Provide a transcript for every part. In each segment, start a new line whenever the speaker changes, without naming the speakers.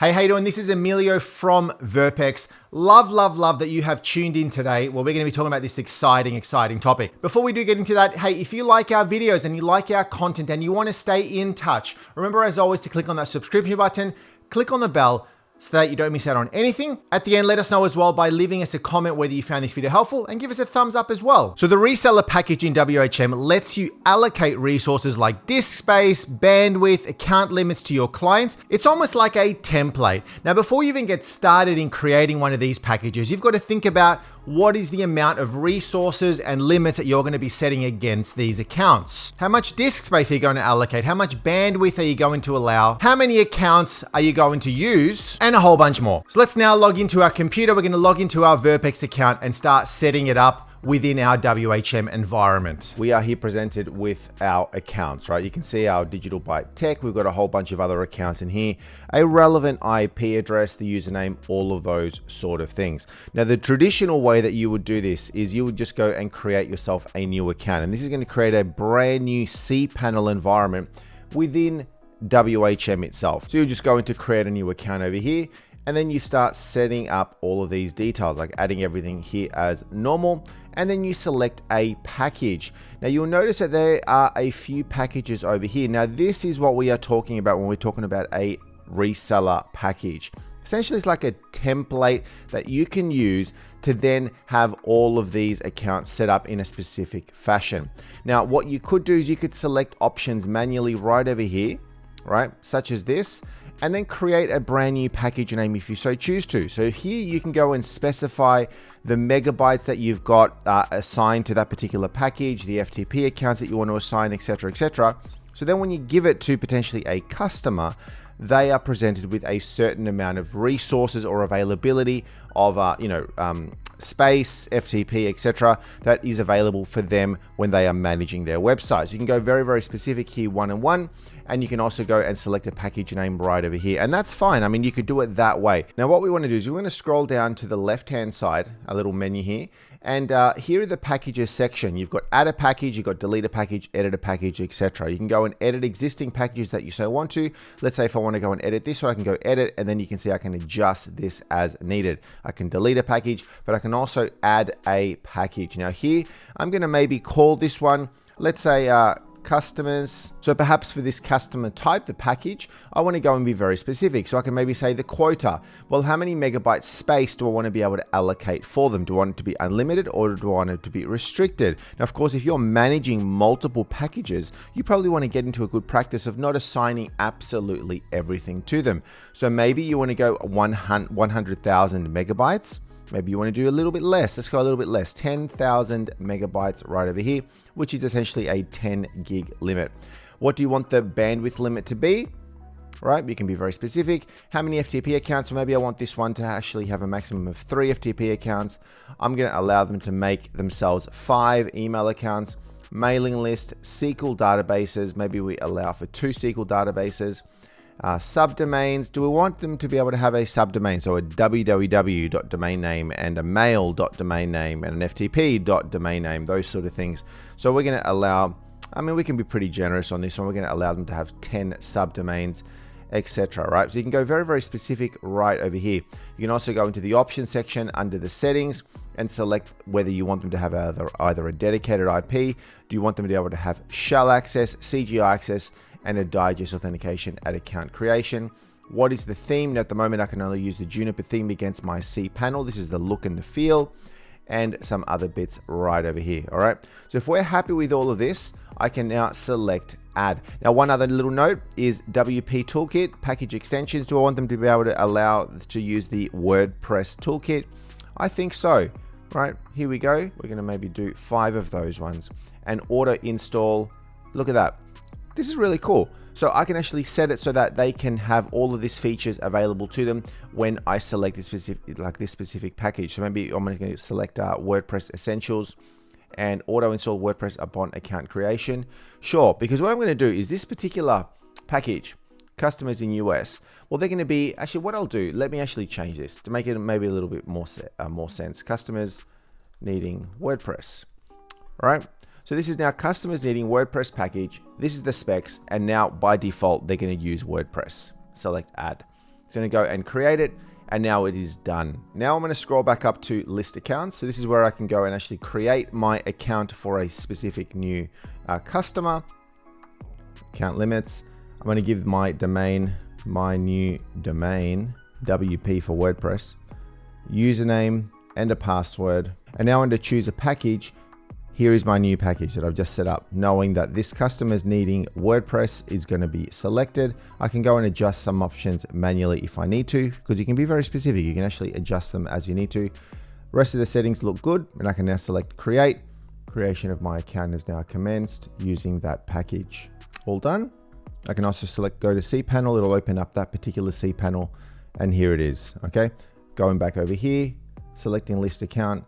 Hey, how you doing? This is Emilio from Verpex. Love that you have tuned in today. Well, we're going to be talking about this exciting topic. Before we do get into that, hey, if you like our videos and you like our content and you want to stay in touch, remember as always to click on that subscription button, click on the bell, so that you don't miss out on anything. At the end, let us know as well by leaving us a comment whether you found this video helpful and give us a thumbs up as well. So the reseller package in WHM lets you allocate resources like disk space, bandwidth, account limits to your clients. It's almost like a template. Now, before you even get started in creating one of these packages, you've got to think about what is the amount of resources and limits that you're going to be setting against these accounts. How much disk space are you going to allocate? How much bandwidth are you going to allow? How many accounts are you going to use? And a whole bunch more. So let's now log into our computer. We're going to log into our Verpex account and start setting it up within our WHM environment. We are here presented with our accounts, right? You can see our Digital Byte Tech. We've got a whole bunch of other accounts in here, a relevant IP address, the username, all of those sort of things. Now, the traditional way that you would do this is you would just go and create yourself a new account. And this is going to create a brand new cPanel environment within WHM itself. So you just go into create a new account over here, and then you start setting up all of these details, like adding everything here as normal. And then you select a package. Now you'll notice that there are a few packages over here. Now this is what we are talking about when we're talking about a reseller package. Essentially, it's like a template that you can use to then have all of these accounts set up in a specific fashion. Now, what you could do is you could select options manually right over here, right? Such as this, and then create a brand new package name if you so choose to. So here you can go and specify the megabytes that you've got assigned to that particular package, the FTP accounts that you want to assign, etc., etc. So then when you give it to potentially a customer, they are presented with a certain amount of resources or availability of, space, FTP, etc., that is available for them when they are managing their website. So you can go very specific here, one-on-one, and you can also go and select a package name right over here. And that's fine. I mean, you could do it that way. Now, what we want to do is we're going to scroll down to the left-hand side, a little menu here, and here are the packages section. You've got add a package, you've got delete a package, edit a package, etc. You can go and edit existing packages that you so want to. Let's say if I want to go and edit this one, I can go edit, and then you can see I can adjust this as needed. I can delete a package, but I can also add a package. Now here, I'm going to maybe call this one, let's say customers. So perhaps for this customer type, the package, I want to go and be very specific. So I can maybe say the quota. Well, how many megabyte space do I want to be able to allocate for them? Do I want it to be unlimited or do I want it to be restricted? Now, of course, if you're managing multiple packages, you probably want to get into a good practice of not assigning absolutely everything to them. So maybe you want to go 100,000 megabytes. Maybe you want to do a little bit less. Let's go a little bit less, 10,000 megabytes right over here, which is essentially a 10 gig limit. What do you want the bandwidth limit to be? Right, you can be very specific. How many FTP accounts? Maybe I want this one to actually have a maximum of 3 FTP accounts. I'm going to allow them to make themselves 5 email accounts, mailing list, SQL databases. Maybe we allow for 2 SQL databases. Subdomains, do we want them to be able to have a subdomain? So a www.domain name and a mail.domain name and an FTP.domain name, those sort of things. So we're going to allow, I mean, we can be pretty generous on this one. We're going to allow them to have 10 subdomains, etc. Right? So you can go very specific right over here. You can also go into the options section under the settings and select whether you want them to have either a dedicated IP, do you want them to be able to have shell access, CGI access, and a digest authentication at account creation. What is the theme? Now, at the moment, I can only use the Juniper theme against my cPanel. This is the look and the feel, and some other bits right over here. All right. So if we're happy with all of this, I can now select add. Now, one other little note is WP Toolkit, package extensions. Do I want them to be able to allow to use the WordPress Toolkit? I think so. Right, here we go. We're going to maybe do 5 of those ones and auto install. Look at that. This is really cool. So I can actually set it so that they can have all of these features available to them when I select this specific package. So maybe I'm going to select WordPress Essentials and auto install WordPress upon account creation. Sure, because what I'm going to do is this particular package, customers in US, well, they're going to be, actually what I'll do, let me actually change this to make it maybe a little bit more sense. Customers needing WordPress. All right. So this is now customers needing WordPress package. This is the specs. And now by default, they're going to use WordPress. Select add. It's going to go and create it. And now it is done. Now I'm going to scroll back up to list accounts. So this is where I can go and actually create my account for a specific new customer. Account limits. I'm going to give my domain, my new domain, WP for WordPress, username and a password. And now under choose a package, here is my new package that I've just set up. Knowing that this customer's needing WordPress is going to be selected. I can go and adjust some options manually if I need to, because you can be very specific. You can actually adjust them as you need to. Rest of the settings look good, and I can now select create. Creation of my account is now commenced using that package. All done. I can also select go to cPanel. It'll open up that particular cPanel, and here it is. Okay, going back over here, selecting list account.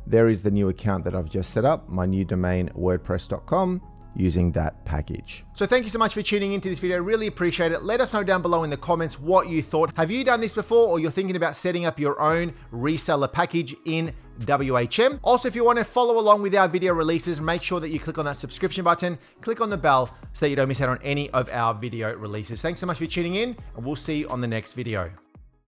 There is the new account that I've just set up, my new domain, wordpress.com, using that package. So thank you so much for tuning into this video. Really appreciate it. Let us know down below in the comments what you thought. Have you done this before, or you're thinking about setting up your own reseller package in WHM? Also, if you want to follow along with our video releases, make sure that you click on that subscription button, click on the bell so that you don't miss out on any of our video releases. Thanks so much for tuning in, and we'll see you on the next video.